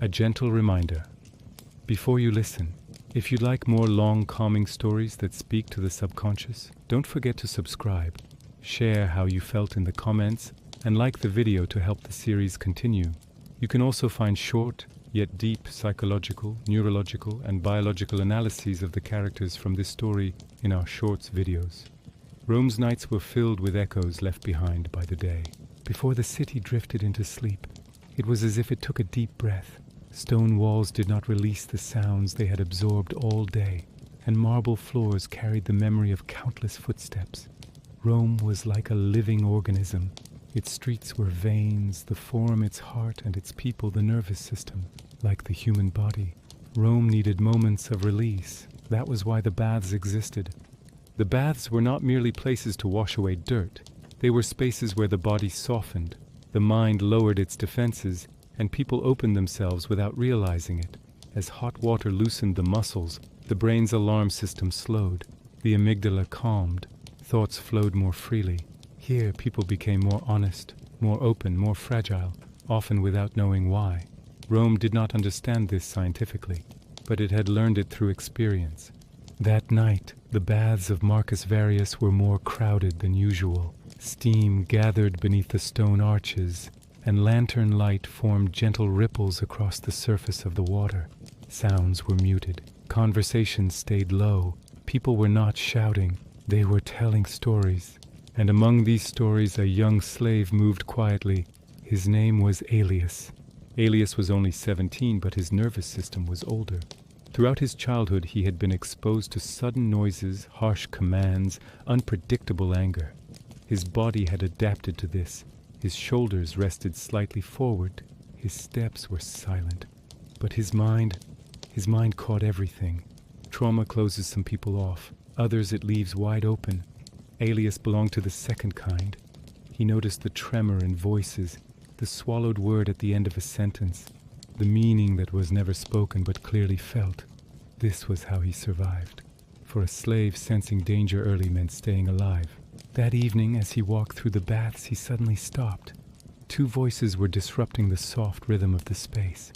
A gentle reminder. Before you listen, if you'd like more long, calming stories that speak to the subconscious, don't forget to subscribe, share how you felt in the comments, and like the video to help the series continue. You can also find short, yet deep psychological, neurological, and biological analyses of the characters from this story in our shorts videos. Rome's nights were filled with echoes left behind by the day. Before the city drifted into sleep, it was as if it took a deep breath. Stone walls did not release the sounds they had absorbed all day, and marble floors carried the memory of countless footsteps. Rome was like a living organism. Its streets were veins, the forum its heart, and its people the nervous system. Like the human body, Rome needed moments of release. That was why the baths existed. The baths were not merely places to wash away dirt. They were spaces where the body softened, the mind lowered its defenses, and people opened themselves without realizing it. As hot water loosened the muscles, the brain's alarm system slowed. The amygdala calmed. Thoughts flowed more freely. Here, people became more honest, more open, more fragile, often without knowing why. Rome did not understand this scientifically, but it had learned it through experience. That night, the baths of Marcus Varius were more crowded than usual. Steam gathered beneath the stone arches, and lantern light formed gentle ripples across the surface of the water. Sounds were muted. Conversations stayed low. People were not shouting. They were telling stories. And among these stories, a young slave moved quietly. His name was Aelius. Aelius was only 17, but his nervous system was older. Throughout his childhood, he had been exposed to sudden noises, harsh commands, unpredictable anger. His body had adapted to this. His shoulders rested slightly forward. His steps were silent. But his mind caught everything. Trauma closes some people off. Others it leaves wide open. Aelius belonged to the second kind. He noticed the tremor in voices, the swallowed word at the end of a sentence, the meaning that was never spoken but clearly felt. This was how he survived. For a slave, sensing danger early meant staying alive. That evening, as he walked through the baths, he suddenly stopped. Two voices were disrupting the soft rhythm of the space.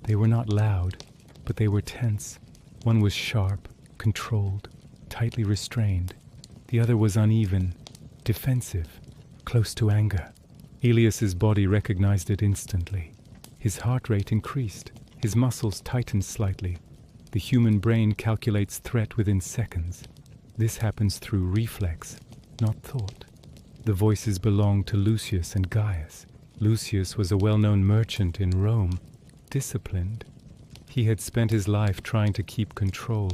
They were not loud, but they were tense. One was sharp, controlled, tightly restrained. The other was uneven, defensive, close to anger. Aelius's body recognized it instantly. His heart rate increased. His muscles tightened slightly. The human brain calculates threat within seconds. This happens through reflex, not thought. The voices belonged to Lucius and Gaius. Lucius was a well-known merchant in Rome, disciplined. He had spent his life trying to keep control.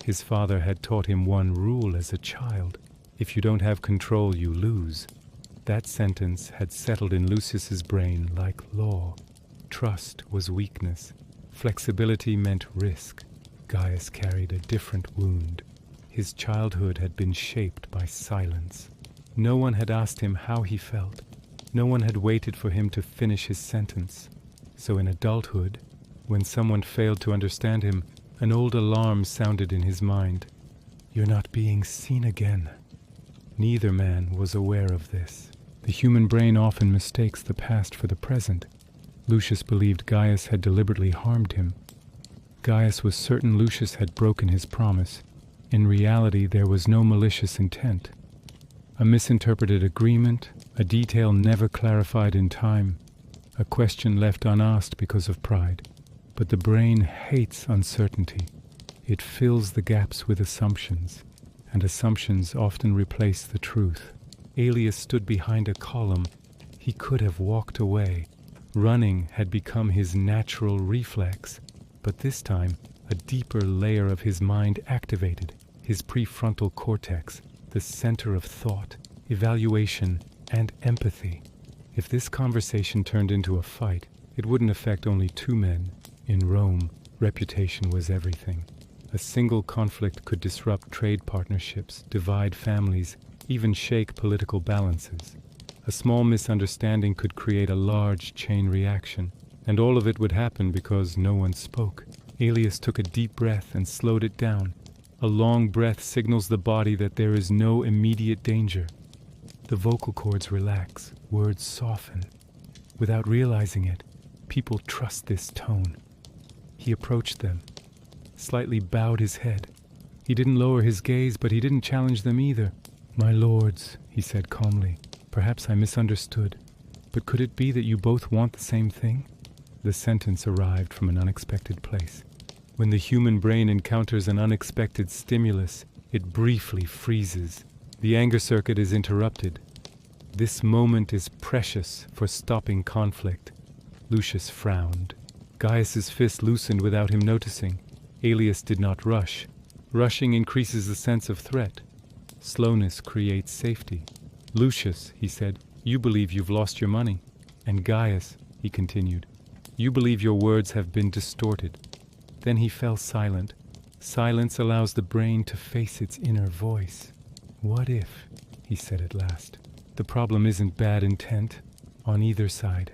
His father had taught him one rule as a child: if you don't have control, you lose. That sentence had settled in Lucius's brain like law. Trust was weakness. Flexibility meant risk. Gaius carried a different wound. His childhood had been shaped by silence. No one had asked him how he felt. No one had waited for him to finish his sentence. So in adulthood, when someone failed to understand him, an old alarm sounded in his mind. You're not being seen again. Neither man was aware of this. The human brain often mistakes the past for the present. Lucius believed Gaius had deliberately harmed him. Gaius was certain Lucius had broken his promise. In reality, there was no malicious intent. A misinterpreted agreement, a detail never clarified in time, a question left unasked because of pride. But the brain hates uncertainty. It fills the gaps with assumptions, and assumptions often replace the truth. Aelius stood behind a column. He could have walked away. Running had become his natural reflex, but this time a deeper layer of his mind activated, his prefrontal cortex, the center of thought, evaluation, and empathy. If this conversation turned into a fight, it wouldn't affect only two men. In Rome, reputation was everything. A single conflict could disrupt trade partnerships, divide families, even shake political balances. A small misunderstanding could create a large chain reaction, and all of it would happen because no one spoke. Aelius took a deep breath and slowed it down. A long breath signals the body that there is no immediate danger. The vocal cords relax, words soften. Without realizing it, People trust this tone. He approached them, slightly bowed his head. He didn't lower his gaze, but he didn't challenge them either. "My lords," he said calmly, "perhaps I misunderstood, but could it be that you both want the same thing?" The sentence arrived from an unexpected place. When the human brain encounters an unexpected stimulus, it briefly freezes. The anger circuit is interrupted. This moment is precious for stopping conflict. Lucius frowned. Gaius's fist loosened without him noticing. Aelius did not rush. Rushing increases the sense of threat. Slowness creates safety. "Lucius," he said, "you believe you've lost your money. And Gaius," he continued, "you believe your words have been distorted." Then he fell silent. Silence allows the brain to face its inner voice. "What if," he said at last, "the problem isn't bad intent on either side?"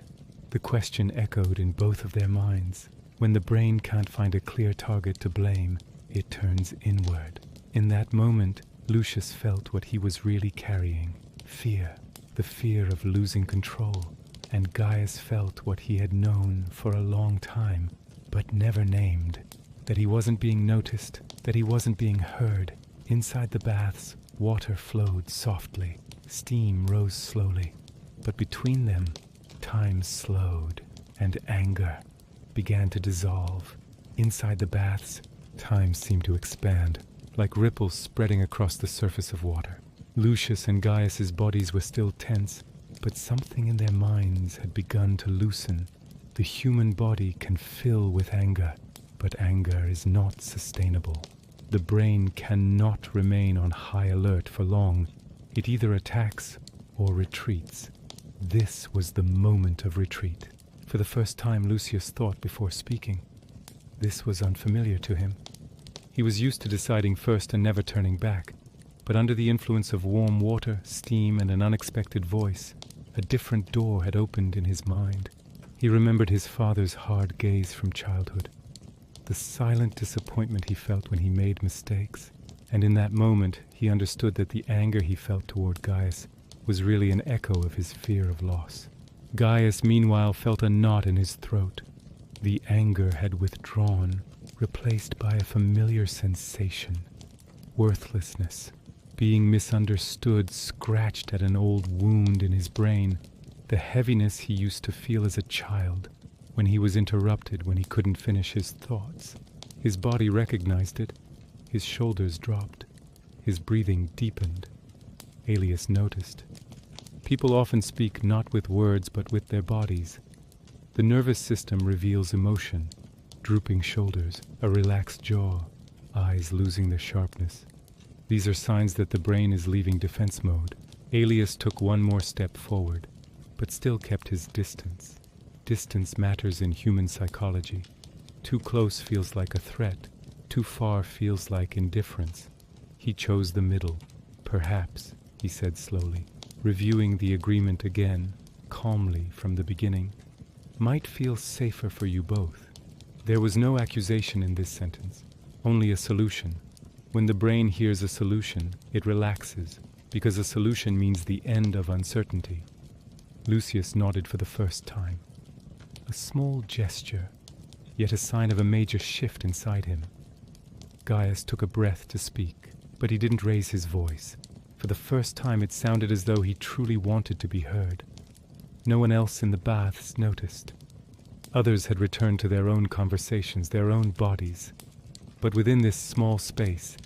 The question echoed in both of their minds. When the brain can't find a clear target to blame, it turns inward. In that moment, Lucius felt what he was really carrying: fear, the fear of losing control. And Gaius felt what he had known for a long time, but never named: that he wasn't being noticed, that he wasn't being heard. Inside the baths, water flowed softly, steam rose slowly, but between them, time slowed, and anger began to dissolve. Inside the baths, time seemed to expand, like ripples spreading across the surface of water. Lucius and Gaius's bodies were still tense, but something in their minds had begun to loosen. The human body can fill with anger, but anger is not sustainable. The brain cannot remain on high alert for long. It either attacks or retreats. This was the moment of retreat. For the first time, Lucius thought before speaking. This was unfamiliar to him. He was used to deciding first and never turning back, but under the influence of warm water, steam, and an unexpected voice, a different door had opened in his mind. He remembered his father's hard gaze from childhood, the silent disappointment he felt when he made mistakes, and in that moment he understood that the anger he felt toward Gaius was really an echo of his fear of loss. Gaius, meanwhile, felt a knot in his throat. The anger had withdrawn, replaced by a familiar sensation: worthlessness. Being misunderstood scratched at an old wound in his brain, the heaviness he used to feel as a child, when he was interrupted, when he couldn't finish his thoughts. His body recognized it. His shoulders dropped. His breathing deepened. Aelius noticed. People often speak not with words but with their bodies. The nervous system reveals emotion: drooping shoulders, a relaxed jaw, eyes losing their sharpness. These are signs that the brain is leaving defense mode. Aelius took one more step forward, but still kept his distance. Distance matters in human psychology. Too close feels like a threat. Too far feels like indifference. He chose the middle. "Perhaps," he said slowly, reviewing the agreement again, calmly from the beginning, "might feel safer for you both." There was no accusation in this sentence, only a solution. When the brain hears a solution, it relaxes, because a solution means the end of uncertainty. Lucius nodded for the first time. A small gesture, yet a sign of a major shift inside him. Gaius took a breath to speak, but he didn't raise his voice. For the first time it sounded as though he truly wanted to be heard. No one else in the baths noticed. Others had returned to their own conversations, their own bodies. But within this small space,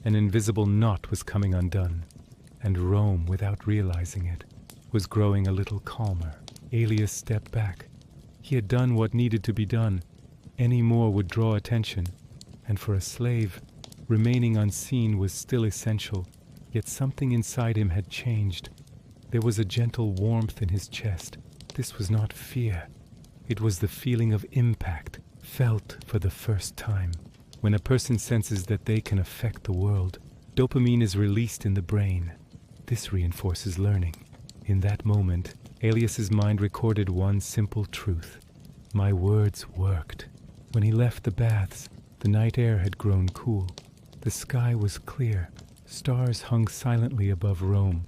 an invisible knot was coming undone, and Rome, without realizing it, was growing a little calmer. Aelius stepped back. He had done what needed to be done. Any more would draw attention, and for a slave, remaining unseen was still essential. Yet something inside him had changed. There was a gentle warmth in his chest. This was not fear. It was the feeling of impact, felt for the first time. When a person senses that they can affect the world, dopamine is released in the brain. This reinforces learning. In that moment, Aelius's mind recorded one simple truth: my words worked. When he left the baths, the night air had grown cool. The sky was clear. Stars hung silently above Rome.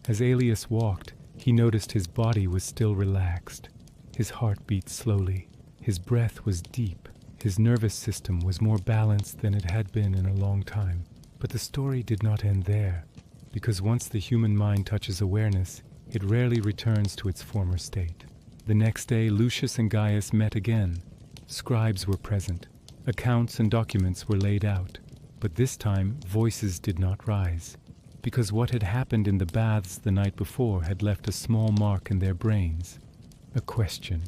As Aelius walked, he noticed his body was still relaxed. His heart beat slowly. His breath was deep. His nervous system was more balanced than it had been in a long time. But the story did not end there, because once the human mind touches awareness, it rarely returns to its former state. The next day, Lucius and Gaius met again. Scribes were present. Accounts and documents were laid out. But this time, voices did not rise, because what had happened in the baths the night before had left a small mark in their brains. A question.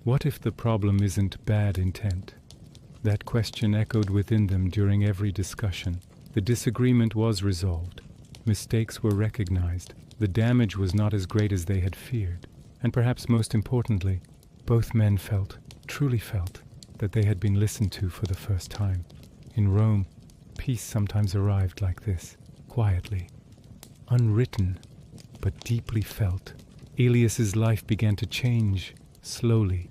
What if the problem isn't bad intent? That question echoed within them during every discussion. The disagreement was resolved. Mistakes were recognized. The damage was not as great as they had feared. And perhaps most importantly, both men felt, truly felt, that they had been listened to for the first time. In Rome, peace sometimes arrived like this, quietly, unwritten, but deeply felt. Aelius's life began to change, slowly.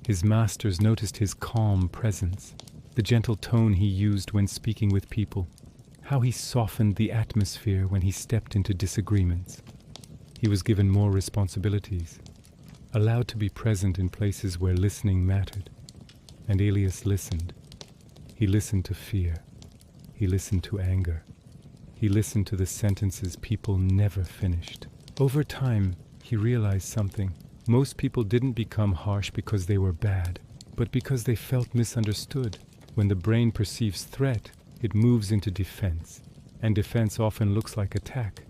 His masters noticed his calm presence, the gentle tone he used when speaking with people, how he softened the atmosphere when he stepped into disagreements. He was given more responsibilities, allowed to be present in places where listening mattered. And Aelius listened. He listened to fear. He listened to anger. He listened to the sentences people never finished. Over time, he realized something. Most people didn't become harsh because they were bad, but because they felt misunderstood. When the brain perceives threat, it moves into defense, and defense often looks like attack.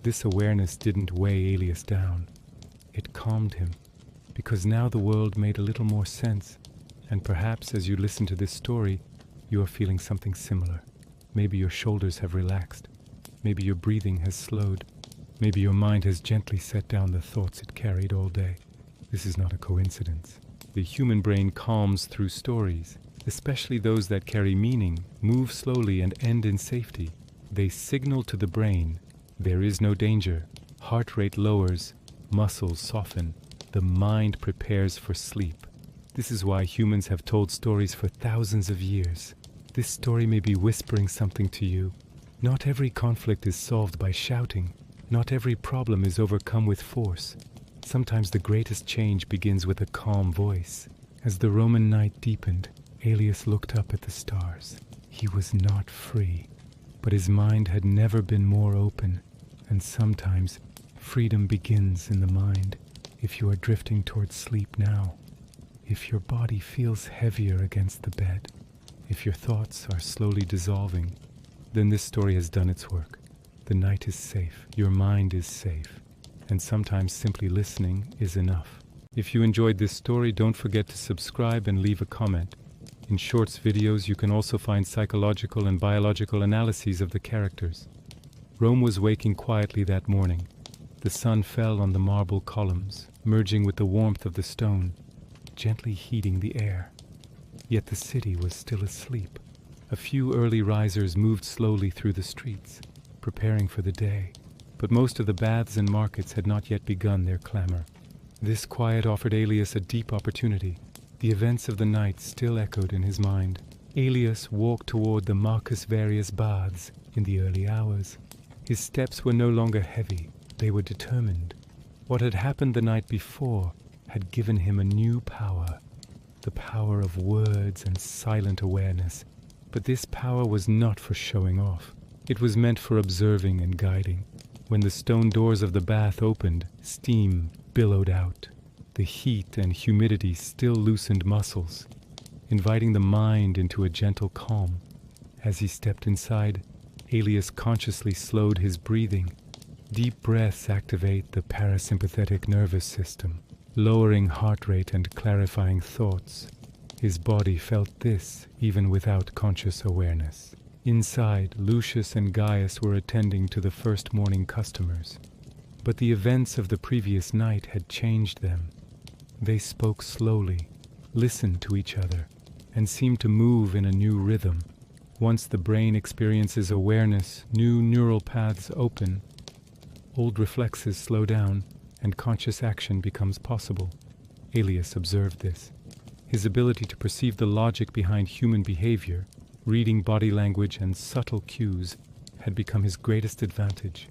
This awareness didn't weigh Aelius down. It calmed him, because now the world made a little more sense, and perhaps as you listen to this story, you are feeling something similar. Maybe your shoulders have relaxed. Maybe your breathing has slowed. Maybe your mind has gently set down the thoughts it carried all day. This is not a coincidence. The human brain calms through stories, especially those that carry meaning, move slowly and end in safety. They signal to the brain, there is no danger. Heart rate lowers, muscles soften, the mind prepares for sleep. This is why humans have told stories for thousands of years. This story may be whispering something to you. Not every conflict is solved by shouting. Not every problem is overcome with force. Sometimes the greatest change begins with a calm voice. As the Roman night deepened, Aelius looked up at the stars. He was not free, but his mind had never been more open. And sometimes freedom begins in the mind. If you are drifting towards sleep now, if your body feels heavier against the bed, if your thoughts are slowly dissolving, then this story has done its work. The night is safe, your mind is safe, and sometimes simply listening is enough. If you enjoyed this story, don't forget to subscribe and leave a comment. In Shorts videos, you can also find psychological and biological analyses of the characters. Rome was waking quietly that morning. The sun fell on the marble columns, merging with the warmth of the stone, gently heating the air. Yet the city was still asleep. A few early risers moved slowly through the streets, preparing for the day, but most of the baths and markets had not yet begun their clamor. This quiet offered Aelius a deep opportunity. The events of the night still echoed in his mind. Aelius walked toward the Marcus Varius baths in the early hours. His steps were no longer heavy, they were determined. What had happened the night before had given him a new power, the power of words and silent awareness. But this power was not for showing off. It was meant for observing and guiding. When the stone doors of the bath opened, steam billowed out. The heat and humidity still loosened muscles, inviting the mind into a gentle calm. As he stepped inside, Aelius consciously slowed his breathing. Deep breaths activate the parasympathetic nervous system, lowering heart rate and clarifying thoughts. His body felt this even without conscious awareness. Inside, Lucius and Gaius were attending to the first morning customers. But the events of the previous night had changed them. They spoke slowly, listened to each other, and seemed to move in a new rhythm. Once the brain experiences awareness, new neural paths open, old reflexes slow down, and conscious action becomes possible. Aelius observed this. His ability to perceive the logic behind human behavior, reading body language and subtle cues, had become his greatest advantage.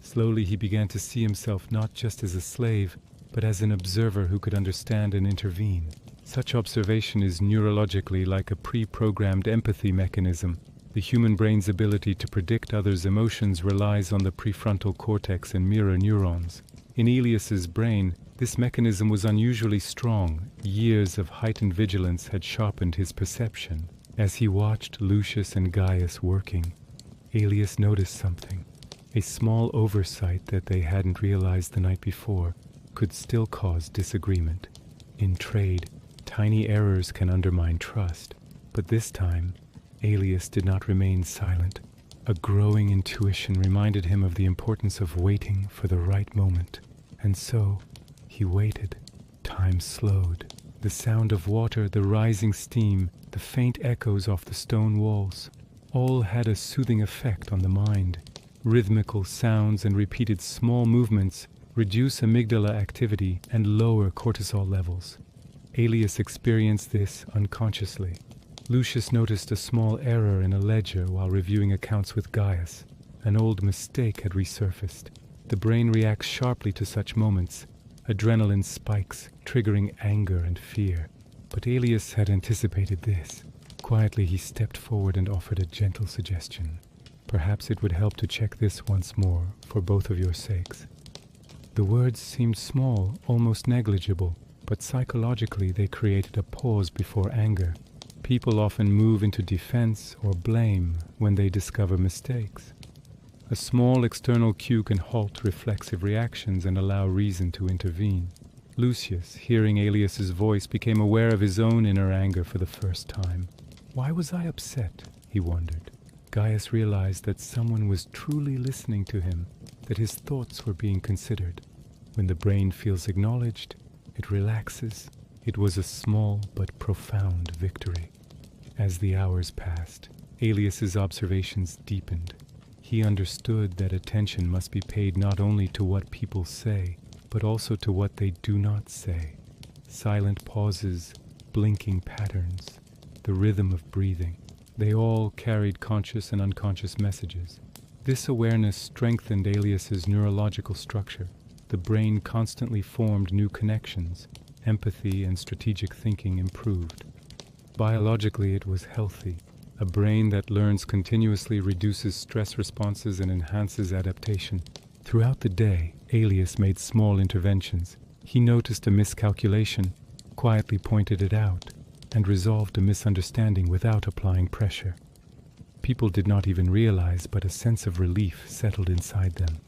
Slowly he began to see himself not just as a slave, but as an observer who could understand and intervene. Such observation is neurologically like a pre-programmed empathy mechanism. The human brain's ability to predict others' emotions relies on the prefrontal cortex and mirror neurons. In Elias's brain, this mechanism was unusually strong. Years of heightened vigilance had sharpened his perception. As he watched Lucius and Gaius working, Elias noticed something. A small oversight that they hadn't realized the night before could still cause disagreement. In trade, tiny errors can undermine trust, but this time, Elias did not remain silent. A growing intuition reminded him of the importance of waiting for the right moment. And so, he waited. Time slowed. The sound of water, the rising steam, the faint echoes off the stone walls, all had a soothing effect on the mind. Rhythmical sounds and repeated small movements reduce amygdala activity and lower cortisol levels. Elias experienced this unconsciously. Lucius noticed a small error in a ledger while reviewing accounts with Gaius. An old mistake had resurfaced. The brain reacts sharply to such moments. Adrenaline spikes, triggering anger and fear. But Elias had anticipated this. Quietly he stepped forward and offered a gentle suggestion. Perhaps it would help to check this once more, for both of your sakes. The words seemed small, almost negligible, but psychologically they created a pause before anger. People often move into defense or blame when they discover mistakes. A small external cue can halt reflexive reactions and allow reason to intervene. Lucius, hearing Elias's voice, became aware of his own inner anger for the first time. Why was I upset? He wondered. Gaius realized that someone was truly listening to him, that his thoughts were being considered. When the brain feels acknowledged, it relaxes. It was a small but profound victory. As the hours passed, Elias's observations deepened. He understood that attention must be paid not only to what people say, but also to what they do not say. Silent pauses, blinking patterns, the rhythm of breathing. They all carried conscious and unconscious messages. This awareness strengthened Elias's neurological structure. The brain constantly formed new connections. Empathy and strategic thinking improved. Biologically, it was healthy. A brain that learns continuously reduces stress responses and enhances adaptation. Throughout the day, Elias made small interventions. He noticed a miscalculation, quietly pointed it out, and resolved a misunderstanding without applying pressure. People did not even realize, but a sense of relief settled inside them.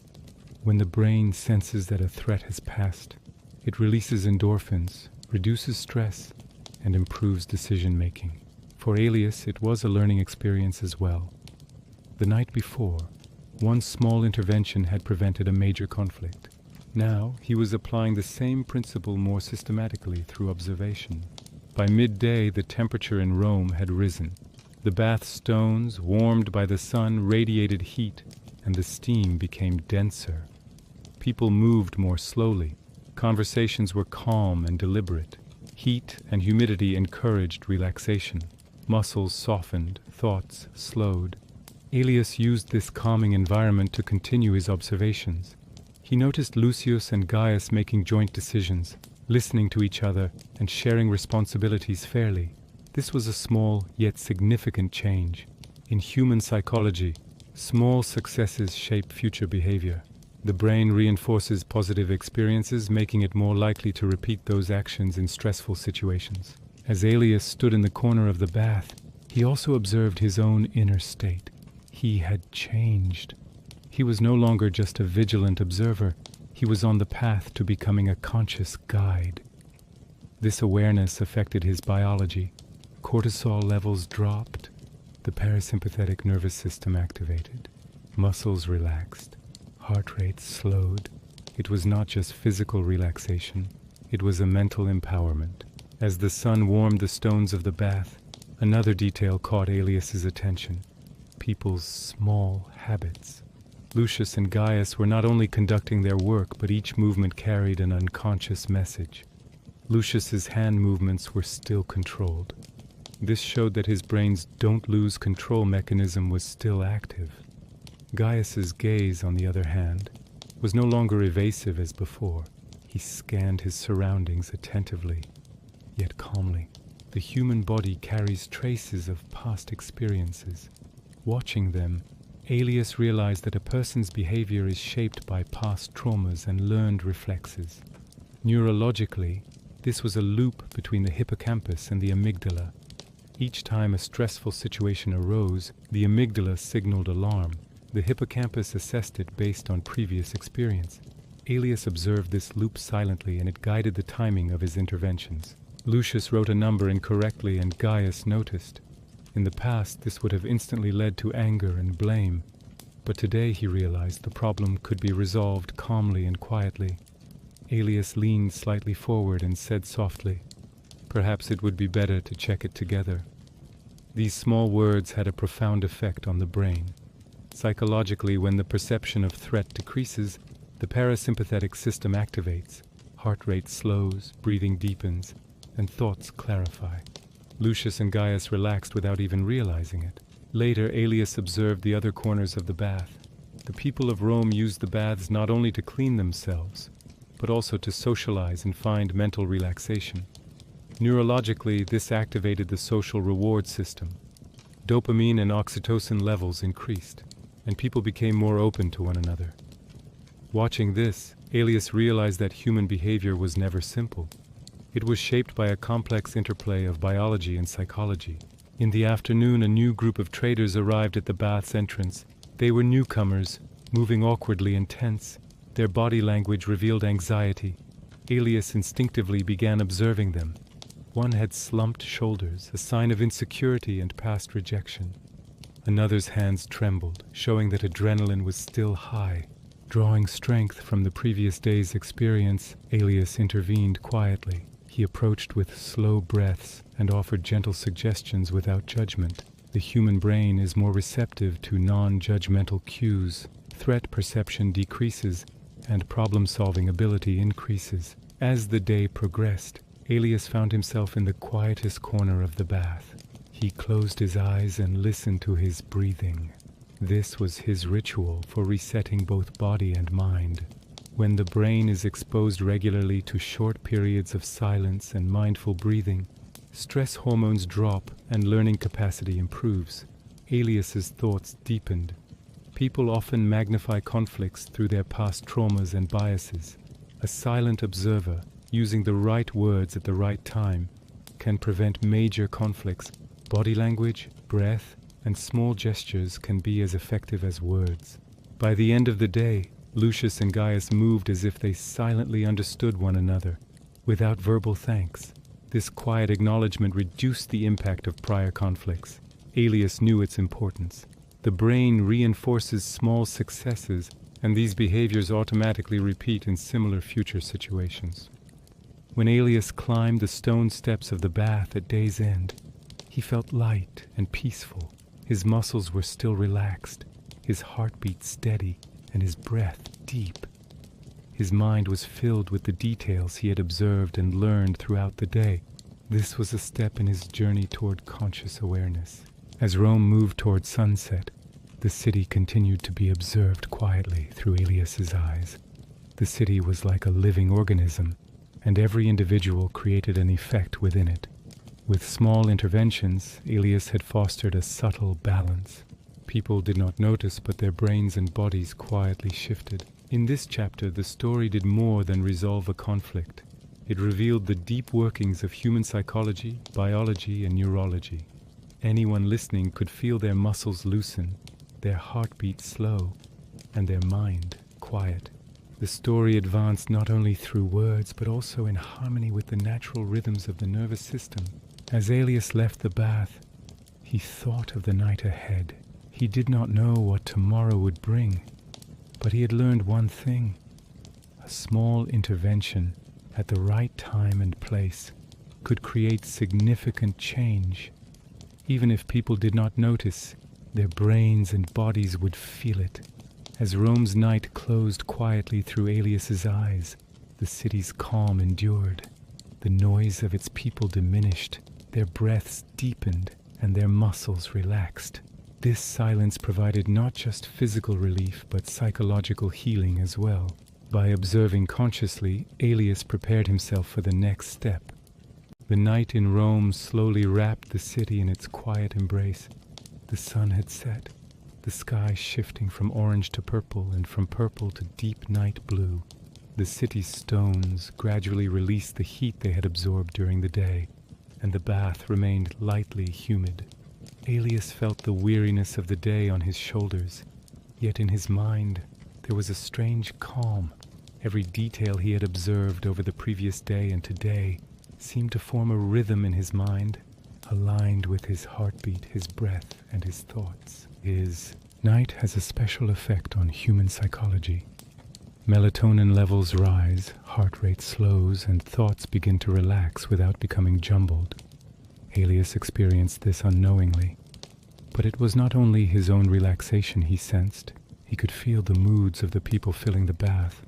When the brain senses that a threat has passed, it releases endorphins, reduces stress, and improves decision-making. For Elias, it was a learning experience as well. The night before, one small intervention had prevented a major conflict. Now, he was applying the same principle more systematically through observation. By midday, the temperature in Rome had risen. The bath stones, warmed by the sun, radiated heat, and the steam became denser. People moved more slowly. Conversations were calm and deliberate. Heat and humidity encouraged relaxation. Muscles softened, thoughts slowed. Elias used this calming environment to continue his observations. He noticed Lucius and Gaius making joint decisions, listening to each other, and sharing responsibilities fairly. This was a small yet significant change. In human psychology, small successes shape future behavior. The brain reinforces positive experiences, making it more likely to repeat those actions in stressful situations. As Elias stood in the corner of the bath, he also observed his own inner state. He had changed. He was no longer just a vigilant observer. He was on the path to becoming a conscious guide. This awareness affected his biology. Cortisol levels dropped. The parasympathetic nervous system activated. Muscles relaxed. Heart rate slowed. It was not just physical relaxation. It was a mental empowerment. As the sun warmed the stones of the bath, another detail caught Elias's attention. People's small habits. Lucius and Gaius were not only conducting their work, but each movement carried an unconscious message. Lucius's hand movements were still controlled. This showed that his brain's don't lose control mechanism was still active. Gaius's gaze, on the other hand, was no longer evasive as before. He scanned his surroundings attentively, yet calmly. The human body carries traces of past experiences. Watching them, Elias realized that a person's behavior is shaped by past traumas and learned reflexes. Neurologically, this was a loop between the hippocampus and the amygdala. Each time a stressful situation arose, the amygdala signaled alarm. The hippocampus assessed it based on previous experience. Elias observed this loop silently, and it guided the timing of his interventions. Lucius wrote a number incorrectly, and Gaius noticed. In the past, this would have instantly led to anger and blame, but today he realized the problem could be resolved calmly and quietly. Elias leaned slightly forward and said softly, "Perhaps it would be better to check it together." These small words had a profound effect on the brain. Psychologically, when the perception of threat decreases, the parasympathetic system activates, heart rate slows, breathing deepens, and thoughts clarify. Lucius and Gaius relaxed without even realizing it. Later, Elias observed the other corners of the bath. The people of Rome used the baths not only to clean themselves, but also to socialize and find mental relaxation. Neurologically, this activated the social reward system. Dopamine and oxytocin levels increased, and people became more open to one another. Watching this, Elias realized that human behavior was never simple. It was shaped by a complex interplay of biology and psychology. In the afternoon, a new group of traders arrived at the bath's entrance. They were newcomers, moving awkwardly and tense. Their body language revealed anxiety. Elias instinctively began observing them. One had slumped shoulders, a sign of insecurity and past rejection. Another's hands trembled, showing that adrenaline was still high. Drawing strength from the previous day's experience, Elias intervened quietly. He approached with slow breaths and offered gentle suggestions without judgment. The human brain is more receptive to non-judgmental cues. Threat perception decreases and problem-solving ability increases. As the day progressed, Elias found himself in the quietest corner of the bath. He closed his eyes and listened to his breathing. This was his ritual for resetting both body and mind. When the brain is exposed regularly to short periods of silence and mindful breathing, stress hormones drop and learning capacity improves. Elias's thoughts deepened. People often magnify conflicts through their past traumas and biases. A silent observer, using the right words at the right time, can prevent major conflicts. Body language, breath, and small gestures can be as effective as words. By the end of the day, Lucius and Gaius moved as if they silently understood one another, without verbal thanks. This quiet acknowledgement reduced the impact of prior conflicts. Elias knew its importance. The brain reinforces small successes, and these behaviors automatically repeat in similar future situations. When Elias climbed the stone steps of the bath at day's end, he felt light and peaceful. His muscles were still relaxed, his heartbeat steady, and his breath deep. His mind was filled with the details he had observed and learned throughout the day. This was a step in his journey toward conscious awareness. As Rome moved toward sunset, the city continued to be observed quietly through Elias's eyes. The city was like a living organism, and every individual created an effect within it. With small interventions, Elias had fostered a subtle balance. People did not notice, but their brains and bodies quietly shifted. In this chapter, the story did more than resolve a conflict. It revealed the deep workings of human psychology, biology, and neurology. Anyone listening could feel their muscles loosen, their heartbeat slow, and their mind quiet. The story advanced not only through words, but also in harmony with the natural rhythms of the nervous system. As Elias left the bath, he thought of the night ahead. He did not know what tomorrow would bring, but he had learned one thing. A small intervention at the right time and place could create significant change. Even if people did not notice, their brains and bodies would feel it. As Rome's night closed quietly through Elias's eyes, the city's calm endured. The noise of its people diminished, their breaths deepened, and their muscles relaxed. This silence provided not just physical relief, but psychological healing as well. By observing consciously, Aelius prepared himself for the next step. The night in Rome slowly wrapped the city in its quiet embrace. The sun had set, the sky shifting from orange to purple and from purple to deep night blue. The city's stones gradually released the heat they had absorbed during the day, and the bath remained lightly humid. Aelius felt the weariness of the day on his shoulders, yet in his mind there was a strange calm. Every detail he had observed over the previous day and today seemed to form a rhythm in his mind, aligned with his heartbeat, his breath, and his thoughts. His night has a special effect on human psychology. Melatonin levels rise, heart rate slows, and thoughts begin to relax without becoming jumbled. Aelius experienced this unknowingly. But it was not only his own relaxation he sensed. He could feel the moods of the people filling the bath.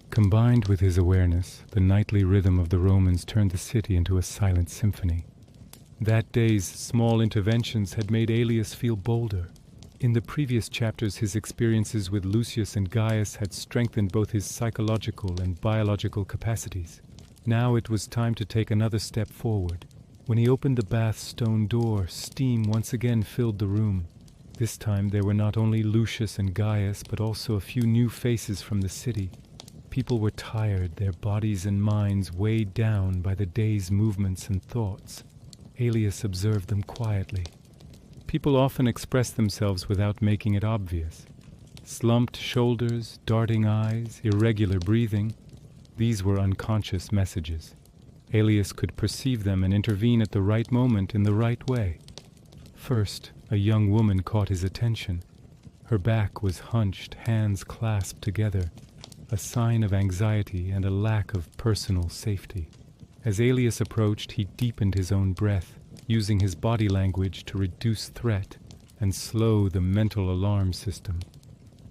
Combined with his awareness, the nightly rhythm of the Romans turned the city into a silent symphony. That day's small interventions had made Aelius feel bolder. In the previous chapters, his experiences with Lucius and Gaius had strengthened both his psychological and biological capacities. Now it was time to take another step forward. When he opened the bath's stone door, steam once again filled the room. This time there were not only Lucius and Gaius, but also a few new faces from the city. People were tired, their bodies and minds weighed down by the day's movements and thoughts. Aelius observed them quietly. People often express themselves without making it obvious. Slumped shoulders, darting eyes, irregular breathing, these were unconscious messages. Aelius could perceive them and intervene at the right moment in the right way. First, a young woman caught his attention. Her back was hunched, hands clasped together, a sign of anxiety and a lack of personal safety. As Aelius approached, he deepened his own breath, using his body language to reduce threat and slow the mental alarm system.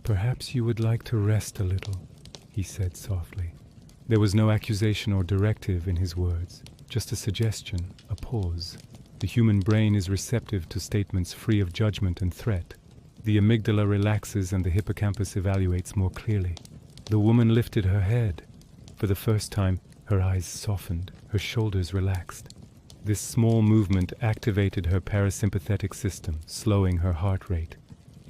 "Perhaps you would like to rest a little," he said softly. There was no accusation or directive in his words, just a suggestion, a pause. The human brain is receptive to statements free of judgment and threat. The amygdala relaxes and the hippocampus evaluates more clearly. The woman lifted her head. For the first time, her eyes softened, her shoulders relaxed. This small movement activated her parasympathetic system, slowing her heart rate.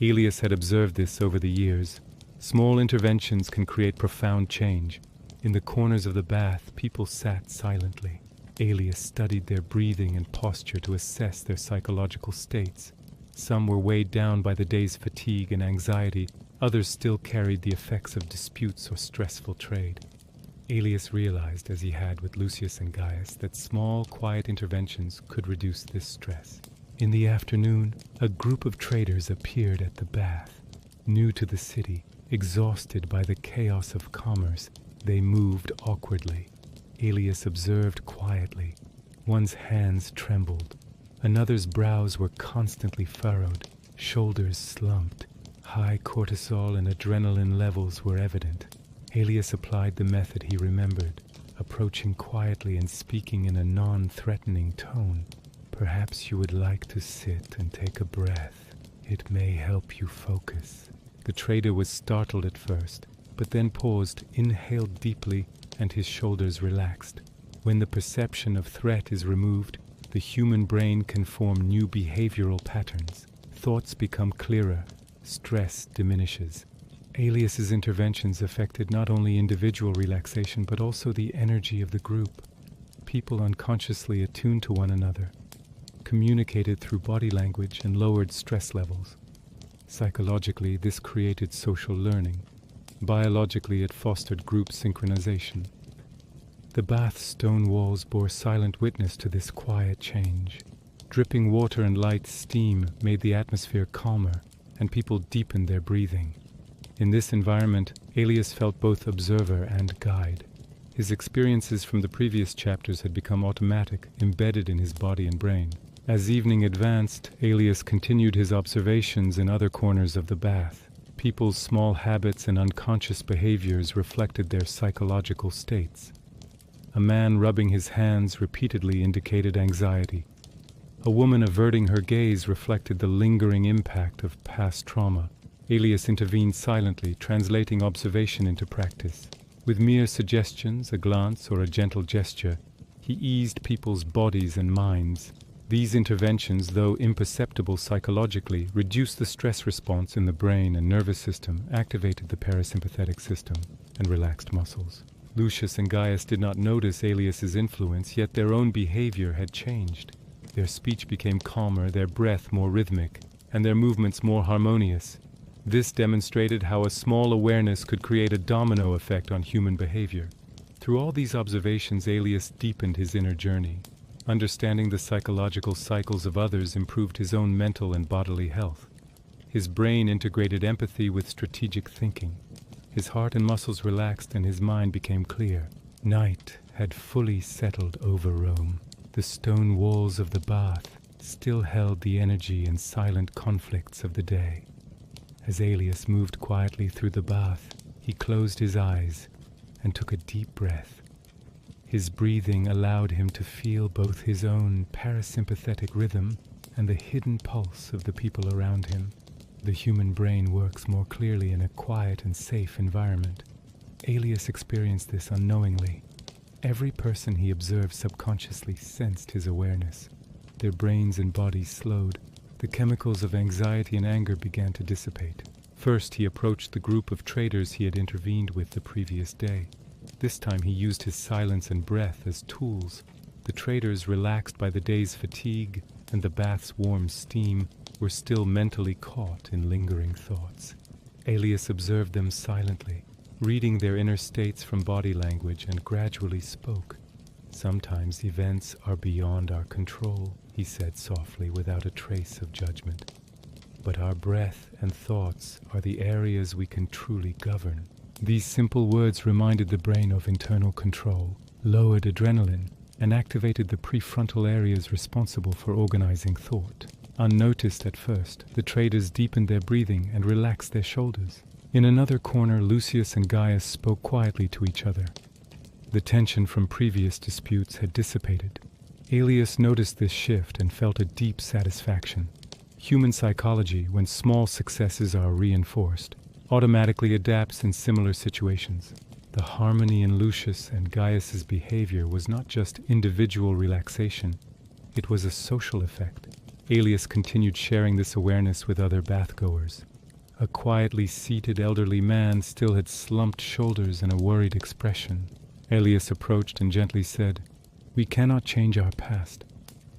Aelius had observed this over the years. Small interventions can create profound change. In the corners of the bath, people sat silently. Aelius studied their breathing and posture to assess their psychological states. Some were weighed down by the day's fatigue and anxiety. Others still carried the effects of disputes or stressful trade. Aelius realized, as he had with Lucius and Gaius, that small, quiet interventions could reduce this stress. In the afternoon, a group of traders appeared at the bath. New to the city, exhausted by the chaos of commerce, they moved awkwardly. Aelius observed quietly. One's hands trembled. Another's brows were constantly furrowed, shoulders slumped. High cortisol and adrenaline levels were evident. Aelius applied the method he remembered, approaching quietly and speaking in a non-threatening tone. "Perhaps you would like to sit and take a breath. It may help you focus." The trader was startled at first, but then paused, inhaled deeply, and his shoulders relaxed. When the perception of threat is removed, the human brain can form new behavioral patterns. Thoughts become clearer, stress diminishes. Aelius's interventions affected not only individual relaxation but also the energy of the group. People unconsciously attuned to one another, communicated through body language, and lowered stress levels. Psychologically, this created social learning. Biologically, it fostered group synchronization. The bath's stone walls bore silent witness to this quiet change. Dripping water and light steam made the atmosphere calmer, and people deepened their breathing. In this environment, Aelius felt both observer and guide. His experiences from the previous chapters had become automatic, embedded in his body and brain. As evening advanced, Aelius continued his observations in other corners of the bath. People's small habits and unconscious behaviors reflected their psychological states. A man rubbing his hands repeatedly indicated anxiety. A woman averting her gaze reflected the lingering impact of past trauma. Aelius intervened silently, translating observation into practice. With mere suggestions, a glance, or a gentle gesture, he eased people's bodies and minds. These interventions, though imperceptible psychologically, reduced the stress response in the brain and nervous system, activated the parasympathetic system, and relaxed muscles. Lucius and Gaius did not notice Aelius's influence, yet their own behavior had changed. Their speech became calmer, their breath more rhythmic, and their movements more harmonious. This demonstrated how a small awareness could create a domino effect on human behavior. Through all these observations, Aelius deepened his inner journey. Understanding the psychological cycles of others improved his own mental and bodily health. His brain integrated empathy with strategic thinking. His heart and muscles relaxed and his mind became clear. Night had fully settled over Rome. The stone walls of the bath still held the energy and silent conflicts of the day. As Aelius moved quietly through the bath, he closed his eyes and took a deep breath. His breathing allowed him to feel both his own parasympathetic rhythm and the hidden pulse of the people around him. The human brain works more clearly in a quiet and safe environment. Aelius experienced this unknowingly. Every person he observed subconsciously sensed his awareness. Their brains and bodies slowed. The chemicals of anxiety and anger began to dissipate. First, he approached the group of traders he had intervened with the previous day. This time he used his silence and breath as tools. The traders, relaxed by the day's fatigue and the bath's warm steam, were still mentally caught in lingering thoughts. Aelius observed them silently, reading their inner states from body language, and gradually spoke. "Sometimes events are beyond our control," he said softly, without a trace of judgment. "But our breath and thoughts are the areas we can truly govern." These simple words reminded the brain of internal control, lowered adrenaline, and activated the prefrontal areas responsible for organizing thought. Unnoticed at first, the traders deepened their breathing and relaxed their shoulders. In another corner, Lucius and Gaius spoke quietly to each other. The tension from previous disputes had dissipated. Aelius noticed this shift and felt a deep satisfaction. Human psychology, when small successes are reinforced, automatically adapts in similar situations. The harmony in Lucius and Gaius's behavior was not just individual relaxation, it was a social effect. Aelius continued sharing this awareness with other bathgoers. A quietly seated elderly man still had slumped shoulders and a worried expression. Aelius approached and gently said, "We cannot change our past,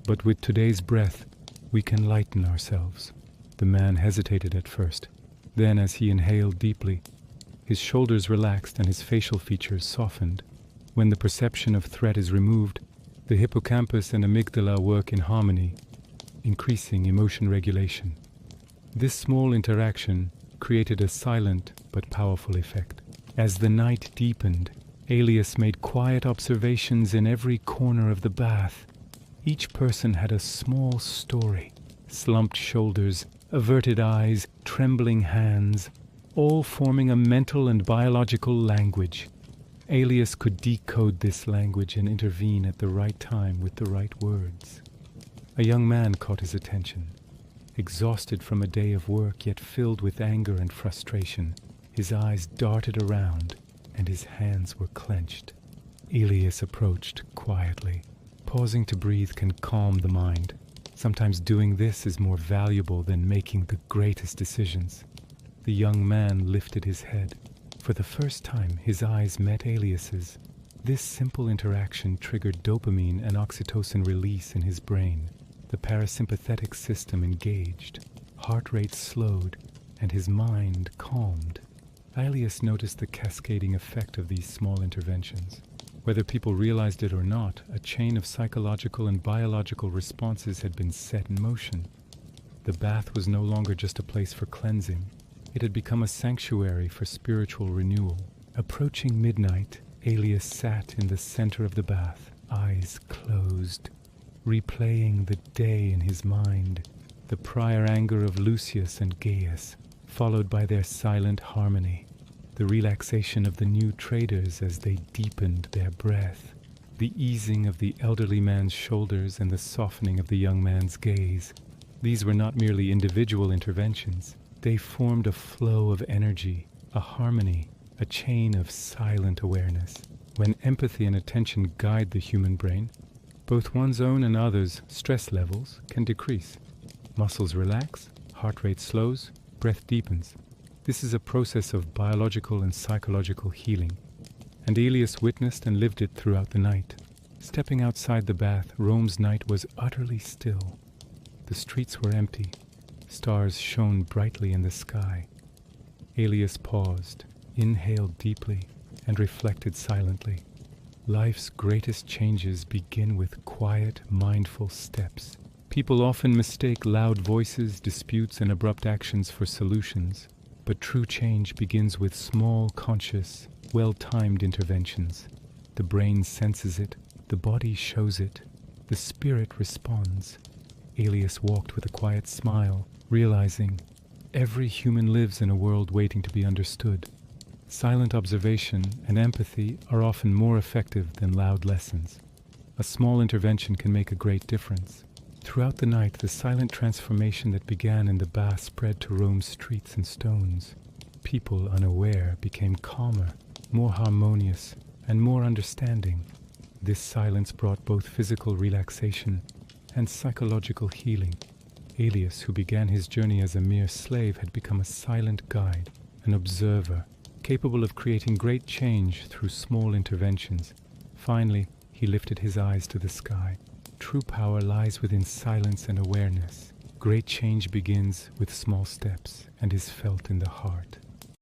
but with today's breath, we can lighten ourselves." The man hesitated at first. Then, as he inhaled deeply, his shoulders relaxed and his facial features softened. When the perception of threat is removed, the hippocampus and amygdala work in harmony, increasing emotion regulation. This small interaction created a silent but powerful effect. As the night deepened, Aelius made quiet observations in every corner of the bath. Each person had a small story: slumped shoulders, averted eyes, trembling hands, all forming a mental and biological language. Aelius could decode this language and intervene at the right time with the right words. A young man caught his attention. Exhausted from a day of work, yet filled with anger and frustration, his eyes darted around and his hands were clenched. Aelius approached quietly. Pausing to breathe can calm the mind. Sometimes doing this is more valuable than making the greatest decisions. The young man lifted his head. For the first time, his eyes met Aelius's. This simple interaction triggered dopamine and oxytocin release in his brain. The parasympathetic system engaged, heart rate slowed, and his mind calmed. Aelius noticed the cascading effect of these small interventions. Whether people realized it or not, a chain of psychological and biological responses had been set in motion. The bath was no longer just a place for cleansing. It had become a sanctuary for spiritual renewal. Approaching midnight, Aelius sat in the center of the bath, eyes closed, replaying the day in his mind, the prior anger of Lucius and Gaius, followed by their silent harmony, the relaxation of the new traders as they deepened their breath, the easing of the elderly man's shoulders and the softening of the young man's gaze. These were not merely individual interventions. They formed a flow of energy, a harmony a chain of silent awareness. When empathy and attention guide the human brain, both one's own and others' stress levels can decrease. Muscles relax, heart rate slows, breath deepens. This is a process of biological and psychological healing, and Elias witnessed and lived it throughout the night. Stepping outside the bath, Rome's night was utterly still. The streets were empty. Stars shone brightly in the sky. Elias paused, inhaled deeply, and reflected silently. Life's greatest changes begin with quiet, mindful steps. People often mistake loud voices, disputes, and abrupt actions for solutions, but true change begins with small, conscious, well-timed interventions. The brain senses it, the body shows it, the spirit responds. Elias walked with a quiet smile, realizing every human lives in a world waiting to be understood. Silent observation and empathy are often more effective than loud lessons. A small intervention can make a great difference. Throughout the night, the silent transformation that began in the bath spread to Rome's streets and stones. People unaware became calmer, more harmonious, and more understanding. This silence brought both physical relaxation and psychological healing. Elias, who began his journey as a mere slave, had become a silent guide, an observer, capable of creating great change through small interventions. Finally, he lifted his eyes to the sky. True power lies within silence and awareness. Great change begins with small steps and is felt in the heart.